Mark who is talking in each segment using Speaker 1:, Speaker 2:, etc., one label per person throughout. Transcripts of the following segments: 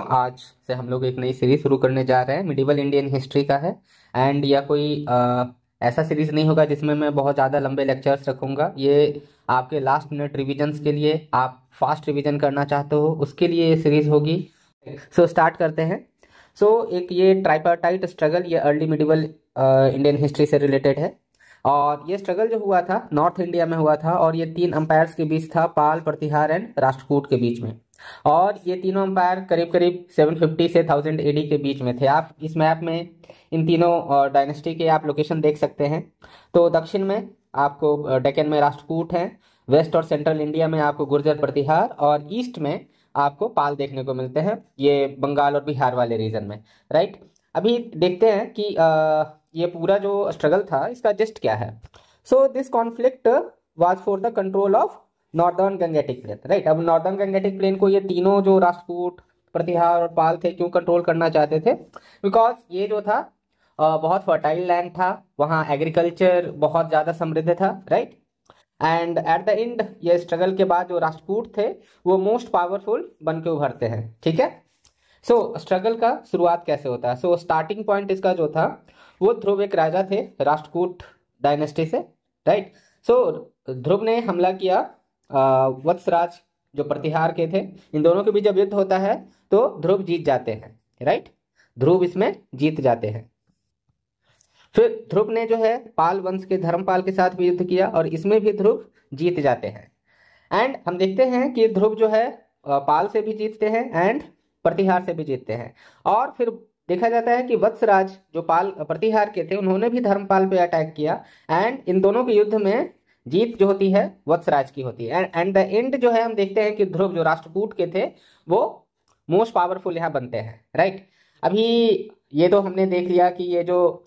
Speaker 1: आज से हम लोग एक नई सीरीज शुरू करने जा रहे हैं, मिडिवल इंडियन हिस्ट्री का है। एंड या कोई ऐसा सीरीज नहीं होगा जिसमें मैं बहुत ज़्यादा लंबे लेक्चर्स रखूंगा। ये आपके लास्ट मिनट रिविजन्स के लिए, आप फास्ट रिवीजन करना चाहते हो उसके लिए ये सीरीज होगी। सो स्टार्ट करते हैं। एक ये ट्राइपार्टाइट स्ट्रगल, ये अर्ली मिडिवल इंडियन हिस्ट्री से रिलेटेड है। और ये स्ट्रगल जो हुआ था नॉर्थ इंडिया में हुआ था, और ये तीन अंपायर्स के बीच था, पाल, प्रतिहार एंड राष्ट्रकूट के बीच में। और ये तीनों अंपायर करीब करीब 750 से 1000 एडी के बीच में थे। आप इस मैप में इन तीनों डायनेस्टी के आप लोकेशन देख सकते हैं। तो दक्षिण में आपको डेक्कन में राष्ट्रकूट है, वेस्ट और सेंट्रल इंडिया में आपको गुर्जर, प्रतिहार, और ईस्ट में आपको पाल देखने को मिलते हैं, ये बंगाल और बिहार वाले रीजन में। राइट, अभी देखते हैं कि ये पूरा जो स्ट्रगल था इसका जस्ट क्या है। So this conflict was for the control of northern Gangetic plain. Right, अब नॉर्दर्न गंगेटिक प्लेन को ये तीनों जो राष्ट्रकूट, प्रतिहार और पाल थे क्यों कंट्रोल करना चाहते थे? बिकॉज ये जो था बहुत फर्टाइल लैंड था, वहाँ एग्रीकल्चर बहुत ज़्यादा समृद्ध था। Right, and at the end ये स्ट्रगल के बाद जो राष्ट्रकूट थे वो मोस्ट पावरफुल बन के उभरते हैं। ठीक है, स्ट्रगल का शुरुआत कैसे होता है? स्टार्टिंग पॉइंट इसका जो था वो ध्रुव एक राजा थे राष्ट्रकूट डायनेस्टी से। राइट, ध्रुव ने हमला किया वत्सराज जो प्रतिहार के थे। इन दोनों के बीच जब युद्ध होता है तो ध्रुव जीत जाते हैं। राइट, ध्रुव इसमें जीत जाते हैं। फिर ध्रुव ने जो है पाल वंश के धर्मपाल के साथ भी युद्ध किया और इसमें भी ध्रुव जीत जाते हैं। एंड हम देखते हैं कि ध्रुव जो है पाल से भी जीतते हैं एंड प्रतिहार से भी जीतते हैं। और फिर देखा जाता है कि वत्सराज जो पाल प्रतिहार के थे उन्होंने भी धर्मपाल पे अटैक किया, एंड इन दोनों के युद्ध में जीत जो होती है वत्सराज की होती है। एंड द एंड जो है हम देखते हैं कि ध्रुव जो राष्ट्रकूट के थे वो मोस्ट पावरफुल यहाँ बनते हैं। राइट, अभी ये तो हमने देख लिया कि ये जो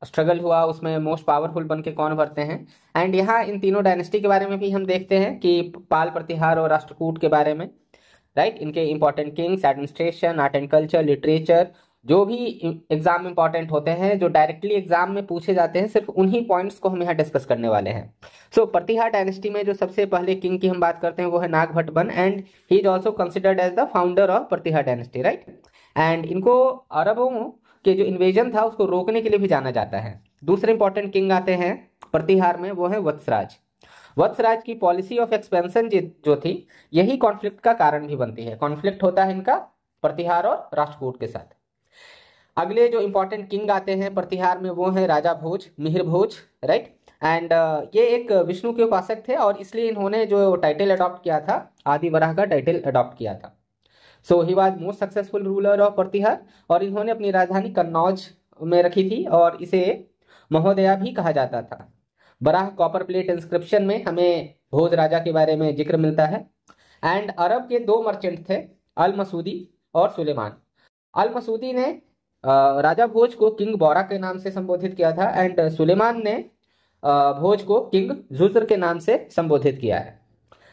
Speaker 1: स्ट्रगल हुआ उसमें मोस्ट पावरफुल बन के कौन भरते हैं। एंड यहाँ इन तीनों डायनेस्टी के बारे में भी हम देखते हैं कि पाल, प्रतिहार और राष्ट्रकूट के बारे में। राइट, इनके important Kings, administration, art and culture, literature, जो भी एग्जाम में इंपॉर्टेंट होते हैं, जो डायरेक्टली एग्जाम में पूछे जाते हैं, सिर्फ उन्हीं पॉइंट्स को हम यहाँ डिस्कस करने वाले हैं। प्रतिहार डायनेस्टी में जो सबसे पहले किंग की हम बात करते हैं वो है Nagabhata, and he is also considered as the founder of Pratihara dynasty. Right, and इनको अरबों के जो इन्वेजन था उसको रोकने के लिए भी जाना जाता है। दूसरे इंपॉर्टेंट किंग आते हैं प्रतिहार में, वो है वत्सराज। वत्सराज की पॉलिसी ऑफ एक्सपेंशन जो थी यही कॉन्फ्लिक्ट का कारण भी बनती है। कॉन्फ्लिक्ट होता है इनका प्रतिहार और राष्ट्रकूट के साथ। अगले जो इंपॉर्टेंट किंग आते हैं प्रतिहार में वो है राजा भोज, मिहिर भोज। राइट, एंड ये एक विष्णु के उपासक थे और इसलिए इन्होंने जो टाइटल अडॉप्ट किया था, आदि वराह का टाइटल अडॉप्ट किया था। He was most successful ruler of Pratihara, और इन्होंने अपनी राजधानी कन्नौज में रखी थी और इसे महोदया भी कहा जाता था। बराह कॉपर प्लेट इंस्क्रिप्शन में हमें भोज राजा के बारे में जिक्र मिलता है। एंड अरब के दो मर्चेंट थे, अल मसूदी और सुलेमान। अल मसूदी ने राजा भोज को किंग बोरा के नाम से संबोधित किया था, एंड सुलेमान ने भोज को किंग जुजर के नाम से संबोधित किया है।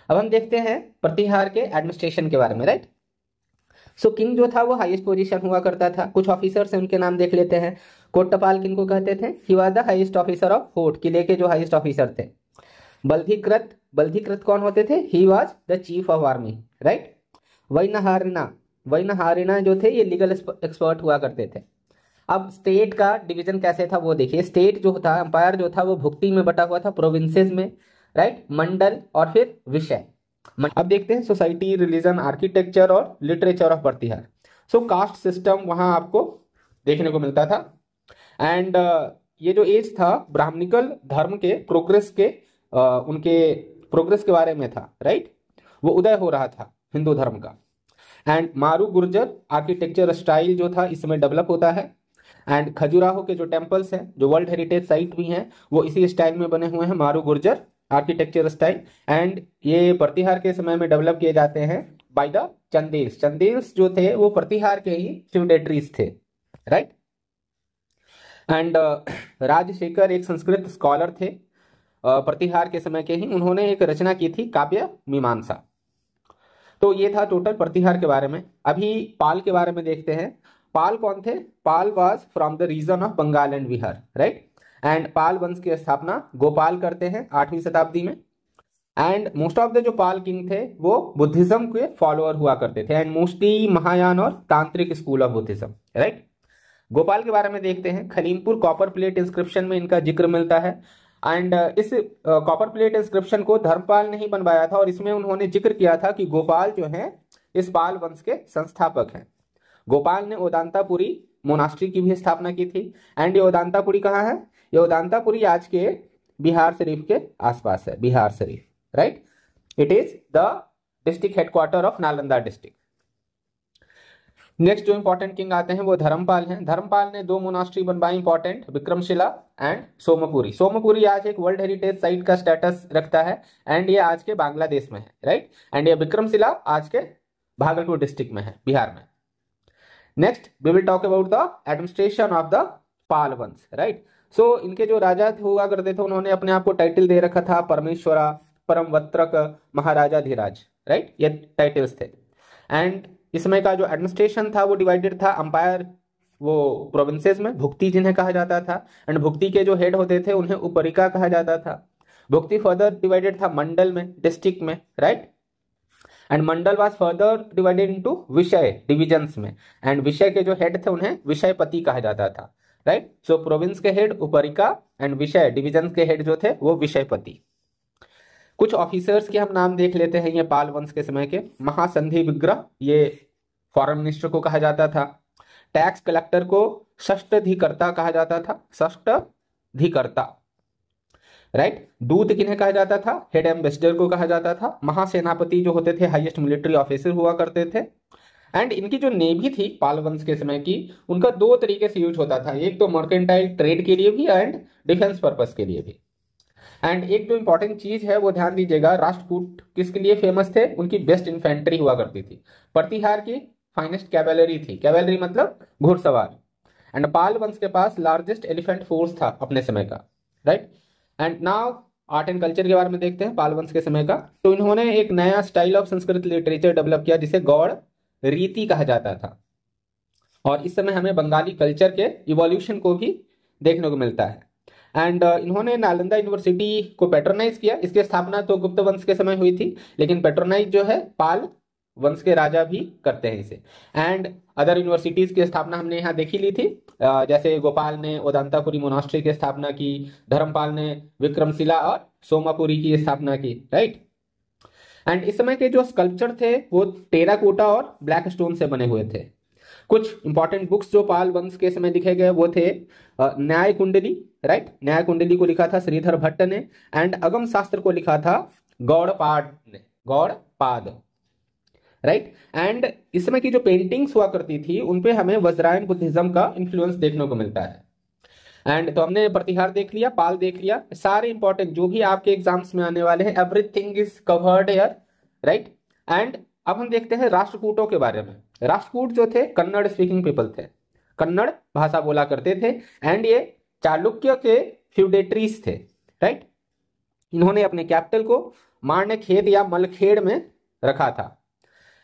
Speaker 1: अब हम देखते हैं प्रतिहार के एडमिनिस्ट्रेशन के बारे में। राइट, किंग जो था वो हाईएस्ट पोजीशन हुआ करता था। कुछ ऑफिसर्स हैं उनके नाम देख लेते हैं। कोट्टपाल किन को कहते थे? He was the highest officer of fort, किले के जो हाईएस्ट ऑफिसर थे। बल्धीकृत, बल्धीकृत कौन होते थे? He was the chief of army. Right, वैनहारिना, वैनहारिना जो थे ये लीगल एक्सपर्ट हुआ करते थे। अब स्टेट का डिवीजन कैसे था वो देखिए। स्टेट जो था, अंपायर जो था वो भुक्ति में बटा हुआ था, प्रोविंसेस में। राइट, मंडल और फिर विषय। अब देखते हैं सोसाइटी, रिलीजन, आर्किटेक्चर और literature of Pratihara. Caste system वहां आपको देखने को मिलता था। एंड ये जो एज था ब्राह्मणिकल धर्म के प्रोग्रेस के, उनके प्रोग्रेस के बारे में था। राइट, वो उदय हो रहा था हिंदू धर्म का। एंड मारू गुर्जर आर्किटेक्चर स्टाइल जो था इसमें डेवलप होता है। एंड खजुराहो के जो टेम्पल्स हैं, जो वर्ल्ड हेरिटेज साइट भी हैं, वो इसी स्टाइल में बने हुए हैं, मारू गुर्जर आर्किटेक्चर स्टाइल। एंड ये प्रतिहार के समय में डेवलप किए जाते हैं बाय द चंदेल्स। चंदेल्स जो थे वो प्रतिहार के ही फ्यूडेटरीज थे। राइट, एंड राजशेखर एक संस्कृत स्कॉलर थे प्रतिहार के समय के ही। उन्होंने एक रचना की थी काव्य मीमांसा। ये था टोटल प्रतिहार के बारे में। अभी पाल के बारे में देखते हैं। पाल कौन थे? Pala was from the region of Bengal and Bihar. Right, and Pala वंश की स्थापना गोपाल करते हैं 8वीं शताब्दी में। एंड मोस्ट ऑफ द जो पाल किंग थे वो बुद्धिज्म के फॉलोअर हुआ करते थे, एंड मोस्टली महायान और तांत्रिक school of Buddhism, right. Gopal के बारे में देखते हैं। खलीमपुर कॉपर प्लेट इंस्क्रिप्शन में इनका जिक्र मिलता है, एंड इस कॉपर प्लेट इंस्क्रिप्शन को धर्मपाल ने ही बनवाया था, और इसमें उन्होंने जिक्र किया था कि गोपाल जो है इस पाल वंश के संस्थापक हैं। गोपाल ने ओदांतापुरी मोनास्ट्री की भी स्थापना की थी, एंड ये ओदांतापुरी कहाँ है? ये ओदांतापुरी आज के बिहार शरीफ के आसपास है, Bihar Sharif, right. It is the district headquarter of Nalanda district. Next जो इंपॉर्टेंट किंग आते हैं वो धर्मपाल हैं। धर्मपाल ने 2 मोनास्ट्री बनवाई इंपॉर्टेंट, विक्रमशिला एंड सोमपुरी। सोमपुरी आज एक वर्ल्ड हेरिटेज साइट का स्टेटस रखता है, एंड ये आज के बांग्लादेश में है, राइट। एंड ये विक्रमशिला आज के भागलपुर डिस्ट्रिक्ट में है, बिहार में। Next we will talk about the administration of the Pala वंश, राइट। सो इनके जो राजा हुआ करते थे उन्होंने अपने आप को टाइटल दे रखा था परमेश्वरा, परमवत्रक, महाराजा धीराज, राइट। ये टाइटल्स थे। एंड इसमें का जो एडमिनिस्ट्रेशन था वो डिवाइडेड था अंपायर, वो प्रोविंसेस में, भुक्ति जिन्हें कहा जाता था, एंड भुक्ति के जो हेड होते थे उन्हें उपरिका कहा जाता था। भुक्ति फर्दर डिवाइडेड था मंडल में, डिस्ट्रिक्ट में, right. And Mandal was further divided into विषय, डिविजन्स में, एंड विषय के जो हेड थे उन्हें विषयपति कहा जाता था, राइट। सो प्रोविंस के हेड उपरिका, एंड विषय डिविजन के हेड जो थे वो विषयपति। कुछ ऑफिसर्स के हम नाम देख लेते हैं ये पाल वंश के समय के। महासंधि विग्रह, ये फॉरेन मिनिस्टर को कहा जाता था। टैक्स कलेक्टर को षष्ठाधिकर्ता कहा जाता था, षष्ठाधिकर्ता, राइट। दूत किन्हें कहा जाता था? हेड एम्बेसडर को कहा जाता था। महासेनापति जो होते थे हाईएस्ट मिलिट्री ऑफिसर हुआ करते थे। एंड इनकी जो नेवी थी पाल वंश के समय की, उनका 2 तरीके से यूज होता था, एक तो मर्केंटाइल ट्रेड के लिए भी एंड डिफेंस पर्पस के लिए भी। एंड एक जो इंपॉर्टेंट चीज है वो ध्यान दीजिएगा, राष्ट्रकूट किसके लिए फेमस थे? उनकी बेस्ट इन्फेंट्री हुआ करती थी। प्रतिहार की फाइनेस्ट कैवेलरी थी, कैवेलरी मतलब घुड़सवार। एंड पाल वंश के पास लार्जेस्ट एलिफेंट फोर्स था अपने समय का, right. And now art and culture के बारे में देखते हैं पाल वंश के समय का। तो इन्होंने एक नया style of Sanskrit literature develop किया जिसे गौड़ रीति कहा जाता था, और इस समय हमें बंगाली कल्चर के इवोल्यूशन को भी देखने को मिलता है। एंड इन्होंने नालंदा यूनिवर्सिटी को पैट्रोनाइज किया। इसकी स्थापना तो गुप्त वंश के समय हुई थी, लेकिन पैट्रोनाइज जो है पाल वंश के राजा भी करते हैं इसे। एंड अदर यूनिवर्सिटीज की स्थापना हमने यहाँ देखी ली थी, जैसे गोपाल ने ओदांतापुरी मोनास्ट्री की स्थापना की, धर्मपाल ने विक्रमशिला और सोमापुरी की स्थापना की, राइट। एंड इस समय के जो स्कल्पचर थे वो टेराकोटा और ब्लैक स्टोन से बने हुए थे। कुछ इंपॉर्टेंट बुक्स जो पाल वंश के समय लिखे गए वो थे न्याय कुंडली, राइट। न्याय कुंडली को लिखा था श्रीधर भट्ट ने, एंड अगम शास्त्र को लिखा था गौड़पाद ने, गौड़पाद, राइट। एंड इस समय की जो पेंटिंग्स हुआ करती थी उनपे हमें वज्रायन बुद्धिज्म का इन्फ्लुएंस देखने को मिलता है। एंड तो हमने प्रतिहार देख लिया, पाल देख लिया, सारे इंपॉर्टेंट जो भी आपके एग्जाम्स में आने वाले हैं, everything is covered here, right. And अब हम देखते हैं राष्ट्रकूटों के बारे में। राष्ट्रकूट जो थे कन्नड़ स्पीकिंग पीपल थे, कन्नड़ भाषा बोला करते थे, एंड ये चालुक्य के फ्यूडेटरीज थे, राइट। इन्होंने अपने कैपिटल को मारणखेड़ या मलखेड़ में रखा था।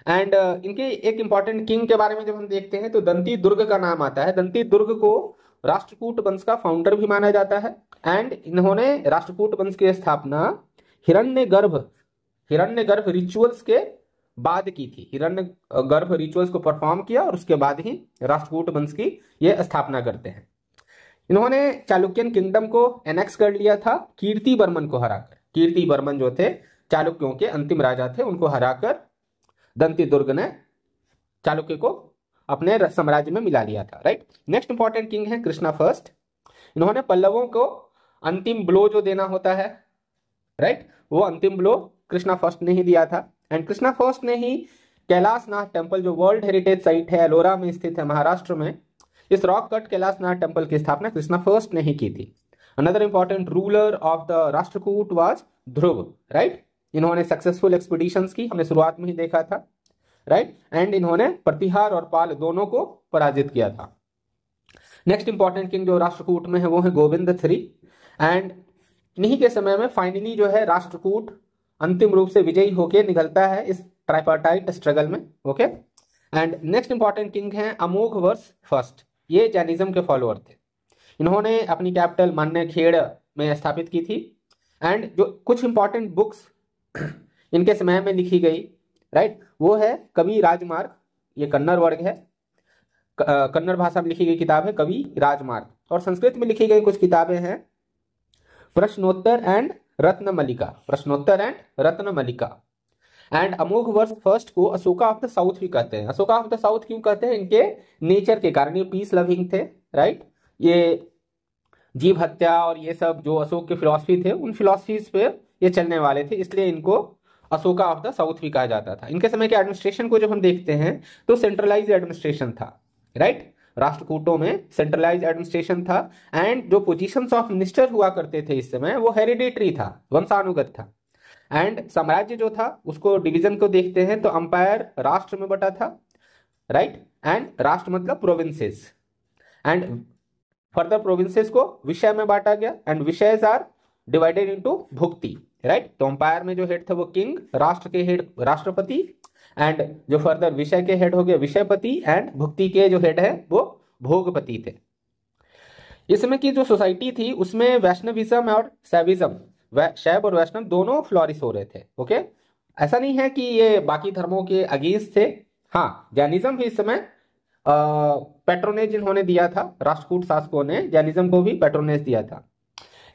Speaker 1: एंड इनके एक इंपॉर्टेंट किंग के बारे में जब हम देखते हैं तो दंती दुर्ग का नाम आता है। दंती दुर्ग को राष्ट्रकूट वंश का फाउंडर भी माना जाता है, एंड इन्होंने राष्ट्रकूट वंश की स्थापना हिरण्यगर्भ रिचुअल्स के बाद की थी। हिरण्यगर्भ रिचुअल्स को परफॉर्म किया और उसके बाद ही राष्ट्रकूट वंश की ये स्थापना करते हैं। इन्होंने चालुक्यन किंगडम को एनेक्स कर लिया था कीर्ति वर्मन को हराकर। कीर्ति वर्मन जो थे चालुक्यों के अंतिम राजा थे, उनको हराकर दंती दुर्ग ने चालुक्य को अपने साम्राज्य में मिला लिया था, राइट। नेक्स्ट इंपॉर्टेंट किंग है कृष्णा फर्स्ट। इन्होंने पल्लवों को अंतिम ब्लो जो देना होता है, राइट, वो अंतिम ब्लो कृष्णा फर्स्ट ने ही दिया था। एंड कृष्णा फर्स्ट ने ही कैलाशनाथ टेम्पल जो वर्ल्ड हेरिटेज साइट है, एलोरा में स्थित है महाराष्ट्र में, इस रॉक कट कैलाशनाथ टेम्पल की स्थापना कृष्णा फर्स्ट ने ही की थी। Another important ruler of the Rashtrakuta was Dhruv, right. इन्होंने सक्सेसफुल एक्सपीडिशंस की, हमने शुरुआत में ही देखा था, राइट। एंड इन्होंने प्रतिहार और पाल दोनों को पराजित किया था। नेक्स्ट इंपॉर्टेंट किंग जो राष्ट्रकूट में है वो है गोविंद III। एंड इन्हीं के समय में फाइनली जो है राष्ट्रकूट अंतिम रूप से विजयी होकर निकलता है इस ट्राइपार्टाइट स्ट्रगल में, okay. And next important king है अमोघवर्ष फर्स्ट। ये जैनिज्म के फॉलोअर थे। इन्होंने अपनी कैपिटल मान्यखेड़ में स्थापित की थी। एंड जो कुछ इंपॉर्टेंट बुक्स इनके समय में लिखी गई, राइट, वो है कवि राजमार्ग। ये कन्नड़ वर्ग है, कन्नड़ भाषा में लिखी गई किताब है कवि राजमार्ग। और संस्कृत में लिखी गई कुछ किताबें हैं प्रश्नोत्तर एंड रत्नमलिका, प्रश्नोत्तर एंड रत्नमलिका। एंड अमोघ वर्ष फर्स्ट को अशोका ऑफ द साउथ भी कहते हैं। अशोका ऑफ द साउथ क्यों कहते हैं? इनके नेचर के कारण, ये पीस लविंग थे, राइट, ये जीव हत्या और ये सब जो अशोक के फिलॉसफी थे उन फिलॉसफीज पे ये चलने वाले थे, इसलिए इनको अशोका ऑफ द साउथ भी कहा जाता था। इनके समय के एडमिनिस्ट्रेशन को जब हम देखते हैं तो सेंट्रलाइज एडमिनिस्ट्रेशन था, राइट, राष्ट्रकूटों में सेंट्रलाइज एडमिनिस्ट्रेशन था। एंड जो पोजीशंस ऑफ मिनिस्टर हुआ करते थे इस समय वो हेरिडेटरी था, वंशानुगत था। एंड साम्राज्य जो था उसको डिवीजन को देखते हैं तो अंपायर राष्ट्र में बटा था, राइट, एंड राष्ट्र मतलब प्रोविंसेस, एंड फर्दर प्रोविंसेस को विषय में बांटा गया एंड विषयज आर डिवाइडेड इनटू भुक्ति, राइट। तो अंपायर में जो हेड थे वो किंग, राष्ट्र के हेड राष्ट्रपति, एंड जो फर्दर विषय के हेड हो गए विषयपति, एंड भुक्ति के जो हेड है वो भोगपति थे। इसमें की जो सोसाइटी थी उसमें वैष्णविज्म और शैविज्म, शैव और वैष्णव दोनों फ्लोरिश हो रहे थे। ओके, ऐसा नहीं है कि ये बाकी धर्मों के अगेंस्ट थे। हाँ, जैनिज्म भी इस समय पेट्रोनेज इन्होंने दिया था, राष्ट्रकूट शासकों ने जैनिज्म को भी पेट्रोनेज दिया था।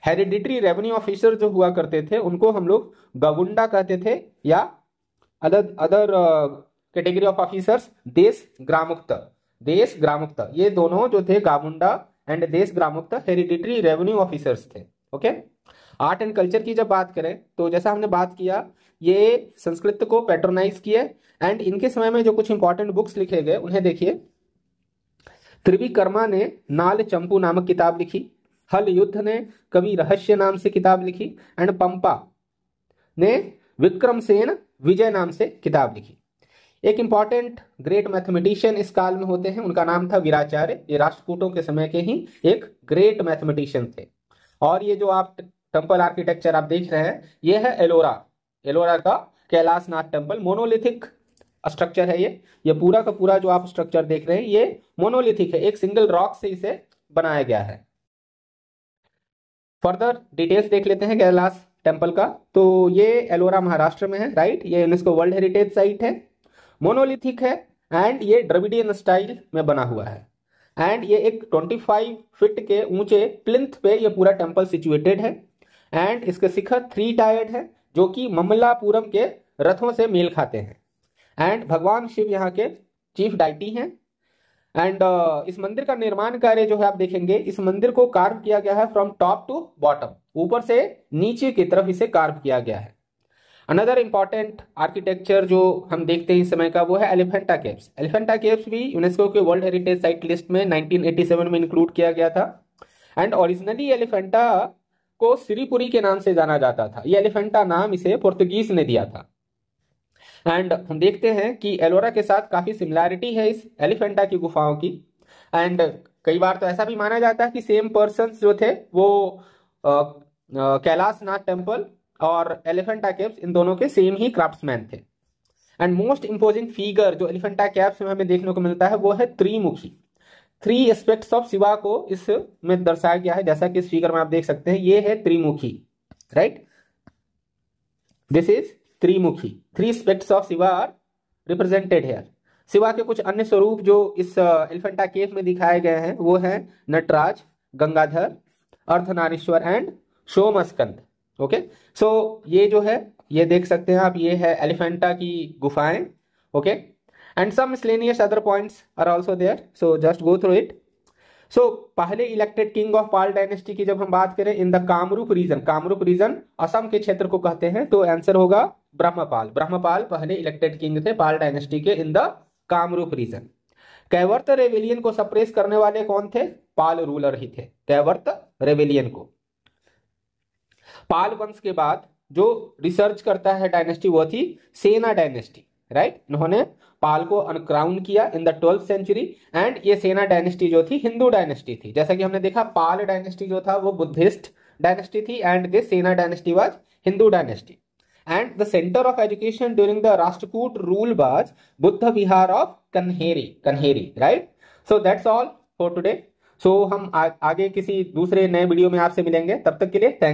Speaker 1: हेरिडिटरी रेवेन्यू ऑफिसर जो हुआ करते थे उनको हम लोग गवुंडा कहते थे, या अदर कैटेगरी ऑफ ऑफिसर्स देश ग्रामुक्त, देश ग्रामुक्त, ये दोनों जो थे गामुंडा एंड देश ग्रामुक्त हेरिडिटरी रेवेन्यू ऑफिसर्स थे। ओके, आर्ट एंड कल्चर की जब बात करें तो जैसा हमने बात किया ये संस्कृत को पैट्रोनाइज किए। एंड इनके समय में जो कुछ इंपॉर्टेंट बुक्स लिखे गए उन्हें देखिए। त्रिविकर्मा ने नाल चंपू नामक किताब लिखी, हल युद्ध ने कवि रहस्य नाम से किताब लिखी, एंड पंपा ने विक्रमसेन विजय नाम से किताब लिखी। एक इंपॉर्टेंट ग्रेट मैथमेटिशियन इस काल में होते हैं, उनका नाम था वीराचार्य। ये राष्ट्रकूटों के समय के ही एक ग्रेट मैथमेटिशियन थे। और ये जो आप टेम्पल आर्किटेक्चर आप देख रहे हैं ये है एलोरा, एलोरा का कैलाशनाथ टेम्पल। मोनोलिथिक स्ट्रक्चर है ये पूरा का पूरा जो आप स्ट्रक्चर देख रहे हैं ये मोनोलिथिक है, एक सिंगल रॉक से इसे बनाया गया है। फर्दर डिटेल्स देख लेते हैं कैलाश टेम्पल का। तो ये एलोरा महाराष्ट्र में है, राइट, ये यूनेस्को वर्ल्ड हेरिटेज साइट है, मोनोलिथिक है, एंड ये द्रविडियन स्टाइल में बना हुआ है। एंड ये एक 25 फीट के ऊंचे प्लिंथ पे ये पूरा टेम्पल सिचुएटेड है। एंड इसके शिखर 3 टायर्ड है जो कि ममल्लापुरम के रथों से मेल खाते हैं। एंड भगवान शिव यहाँ के चीफ डाइटी हैं। एंड इस मंदिर का निर्माण कार्य जो है आप देखेंगे, इस मंदिर को कार्व किया गया है फ्रॉम टॉप टू बॉटम, ऊपर से नीचे की तरफ इसे कार्व किया गया है। अनदर इंपॉर्टेंट आर्किटेक्चर जो हम देखते हैं इस समय का वो है एलिफेंटा केव्स। एलिफेंटा केव्स भी यूनेस्को के वर्ल्ड हेरिटेज साइट लिस्ट में 1987 में इंक्लूड किया गया था। एंड ओरिजिनली एलिफेंटा को सिरीपुरी के नाम से जाना जाता था, ये एलिफेंटा नाम इसे पुर्तगीज ने दिया था। एंड हम देखते हैं कि एलोरा के साथ काफी सिमिलैरिटी है इस एलिफेंटा की गुफाओं की। एंड कई बार तो ऐसा भी माना जाता है कि सेम पर्सन्स जो थे वो कैलाशनाथ टेम्पल और एलिफेंटा केव्स इन दोनों के सेम ही क्राफ्ट्समैन थे। एंड मोस्ट इंपोजिंग फिगर जो एलिफेंटा केव्स में हमें देखने को मिलता है वो है त्रिमुखी। 3 एस्पेक्ट्स ऑफ शिवा को इसमें दर्शाया गया है, जैसा कि इस फिगर में आप देख सकते हैं ये है त्रिमुखी, राइट, दिस इज त्रिमुखी। 3 aspects of Shiva are represented here. Shiva के कुछ अन्य स्वरूप जो इस एलिफेंटा केव में दिखाए गए हैं वो है नटराज, गंगाधर, अर्धनारीश्वर एंड सोमस्कंद। ओके, सो ये जो है ये देख सकते हैं आप, ये है एलिफेंटा की गुफाएं। Okay, and some miscellaneous other points are also there, so just go through it. So पहले elected king of Pala dynasty की जब हम बात करें in the Kamarupa region, Kamarupa region Assam के क्षेत्र को कहते हैं, तो आंसर होगा ब्रह्मपाल। ब्रह्मपाल पहले इलेक्टेड किंग थे पाल डायनेस्टी के in the Kamarupa region. Kaivarta rebellion को सप्रेस करने वाले कौन थे? पाल रूलर ही थे, कैवर्त रेवेलियन को। पाल वंश के बाद जो रिसर्च करता है डायनेस्टी वो थी सेना डायनेस्टी, राइट, इन्होंने पाल को अनक्राउन किया in the 12th century. And ये सेना डायनेस्टी जो थी हिंदू डायनेस्टी थी, जैसा कि हमने देखा पाल डायनेस्टी जो था वो बुद्धिस्ट डायनेस्टी थी and this Sena dynasty was Hindu dynasty. And the centre of education during the Rashtrakuta rule was Buddha Vihara of Kanheri, right. So that's all for today. So हम आगे किसी दूसरे नए वीडियो में आपसे मिलेंगे, तब तक के लिए थैंक